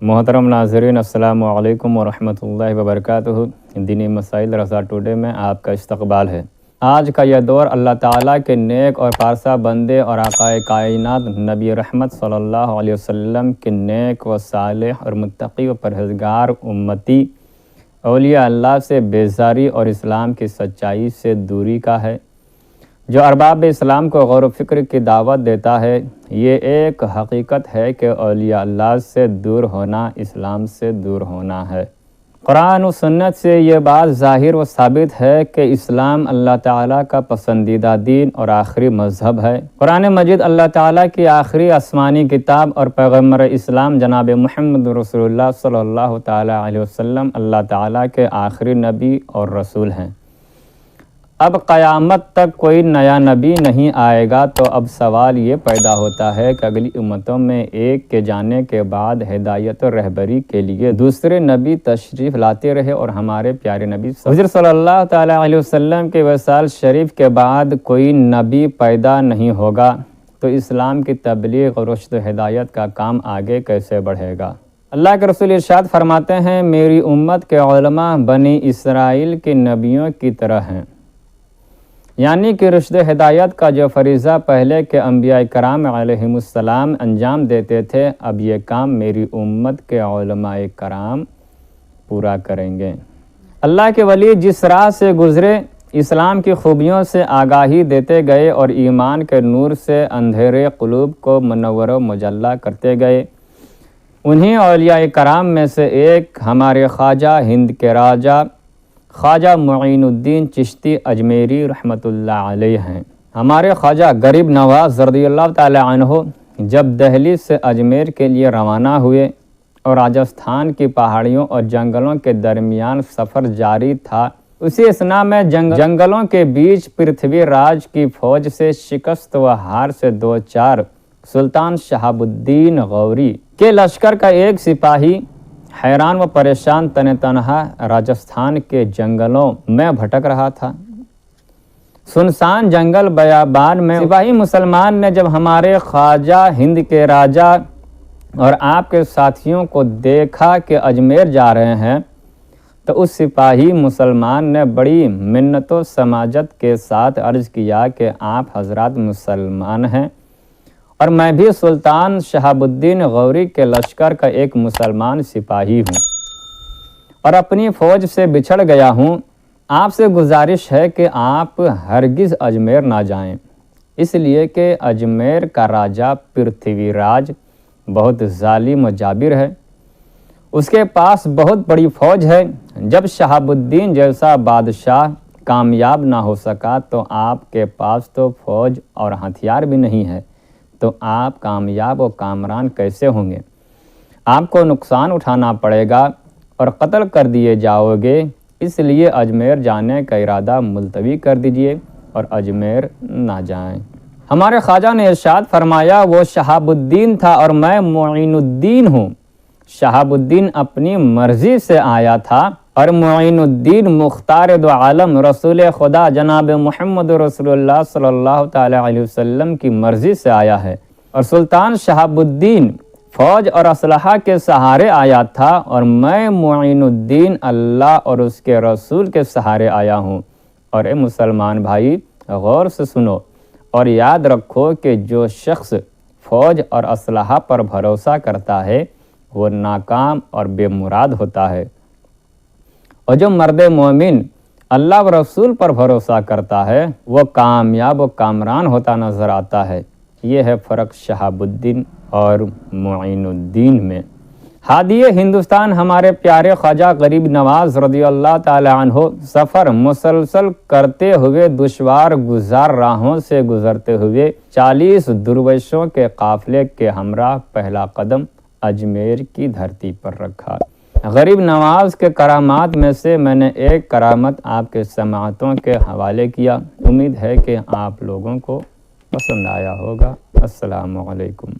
محترم ناظرین، السلام علیکم ورحمۃ اللہ وبرکاتہ۔ دینی مسائل رضا ٹوڈے میں آپ کا استقبال ہے۔ آج کا یہ دور اللہ تعالیٰ کے نیک اور پارسا بندے اور آقائے کائنات نبی رحمت صلی اللہ علیہ وسلم کے نیک و صالح اور متقی و پرہیزگار امتی اولیاء اللہ سے بیزاری اور اسلام کی سچائی سے دوری کا ہے۔ جو ارباب اسلام کو غور و فکر کی دعوت دیتا ہے، یہ ایک حقیقت ہے کہ اولیاء اللہ سے دور ہونا اسلام سے دور ہونا ہے۔ قرآن و سنت سے یہ بات ظاہر و ثابت ہے کہ اسلام اللہ تعالیٰ کا پسندیدہ دین اور آخری مذہب ہے۔ قرآن مجید اللہ تعالیٰ کی آخری آسمانی کتاب اور پیغمبر اسلام جناب محمد رسول اللہ صلی اللہ تعالیٰ علیہ وسلم اللہ تعالیٰ کے آخری نبی اور رسول ہیں۔ اب قیامت تک کوئی نیا نبی نہیں آئے گا، تو اب سوال یہ پیدا ہوتا ہے کہ اگلی امتوں میں ایک کے جانے کے بعد ہدایت و رہبری کے لیے دوسرے نبی تشریف لاتے رہے، اور ہمارے پیارے نبی حضور صلی اللہ تعالیٰ علیہ وسلم کے وصال شریف کے بعد کوئی نبی پیدا نہیں ہوگا، تو اسلام کی تبلیغ اور رشد و ہدایت کا کام آگے کیسے بڑھے گا؟ اللہ کے رسول ارشاد فرماتے ہیں، میری امت کے علماء بنی اسرائیل کے نبیوں کی طرح ہیں، یعنی کہ رشد ہدایت کا جو فریضہ پہلے کے انبیاء کرام علیہم السلام انجام دیتے تھے، اب یہ کام میری امت کے علماء کرام پورا کریں گے۔ اللہ کے ولی جس راہ سے گزرے، اسلام کی خوبیوں سے آگاہی دیتے گئے اور ایمان کے نور سے اندھیرے قلوب کو منور و مجلہ کرتے گئے، انہی اولیاء کرام میں سے ایک ہمارے خواجہ ہند کے راجہ خواجہ معین الدین چشتی اجمیری رحمۃ اللہ علیہ ہیں۔ ہمارے خواجہ غریب نواز رضی اللہ تعالی عنہ جب دہلی سے اجمیر کے لیے روانہ ہوئے اور راجستھان کی پہاڑیوں اور جنگلوں کے درمیان سفر جاری تھا، اسی اثناء میں جنگلوں کے بیچ پرتھوی راج کی فوج سے شکست و ہار سے دوچار سلطان شہاب الدین غوری کے لشکر کا ایک سپاہی حیران و پریشان تنہا راجستھان کے جنگلوں میں بھٹک رہا تھا۔ سنسان جنگل بیابان میں سپاہی مسلمان نے جب ہمارے خواجہ ہند کے راجہ اور آپ کے ساتھیوں کو دیکھا کہ اجمیر جا رہے ہیں، تو اس سپاہی مسلمان نے بڑی منت و سماجت کے ساتھ عرض کیا کہ آپ حضرات مسلمان ہیں اور میں بھی سلطان شہاب الدین غوری کے لشکر کا ایک مسلمان سپاہی ہوں اور اپنی فوج سے بچھڑ گیا ہوں۔ آپ سے گزارش ہے کہ آپ ہرگز اجمیر نہ جائیں، اس لیے کہ اجمیر کا راجہ پرتھوی راج بہت ظالم و جابر ہے، اس کے پاس بہت بڑی فوج ہے۔ جب شہاب الدین جیسا بادشاہ کامیاب نہ ہو سکا، تو آپ کے پاس تو فوج اور ہتھیار بھی نہیں ہے، تو آپ کامیاب و کامران کیسے ہوں گے؟ آپ کو نقصان اٹھانا پڑے گا اور قتل کر دیے جاؤ گے، اس لیے اجمیر جانے کا ارادہ ملتوی کر دیجئے اور اجمیر نہ جائیں۔ ہمارے خواجہ نے ارشاد فرمایا، وہ شہاب الدین تھا اور میں معین الدین ہوں۔ شہاب الدین اپنی مرضی سے آیا تھا اور معین الدین مختار دو عالم رسول خدا جناب محمد رسول اللہ صلی اللہ تعالی علیہ وسلم کی مرضی سے آیا ہے، اور سلطان شہاب الدین فوج اور اسلحہ کے سہارے آیا تھا، اور میں معین الدین اللہ اور اس کے رسول کے سہارے آیا ہوں۔ اور اے مسلمان بھائی، غور سے سنو اور یاد رکھو کہ جو شخص فوج اور اسلحہ پر بھروسہ کرتا ہے وہ ناکام اور بے مراد ہوتا ہے، اور جو مرد مومن اللہ و رسول پر بھروسہ کرتا ہے وہ کامیاب و کامران ہوتا نظر آتا ہے۔ یہ ہے فرق شہاب الدین اور معین الدین میں۔ ہادی ہندوستان ہمارے پیارے خواجہ غریب نواز رضی اللہ تعالی عنہ سفر مسلسل کرتے ہوئے دشوار گزار راہوں سے گزرتے ہوئے 40 درویشوں کے قافلے کے ہمراہ پہلا قدم اجمیر کی دھرتی پر رکھا۔ غریب نواز کے کرامات میں سے میں نے ایک کرامت آپ کے سماعتوں کے حوالے کیا، امید ہے کہ آپ لوگوں کو پسند آیا ہوگا۔ السلام علیکم۔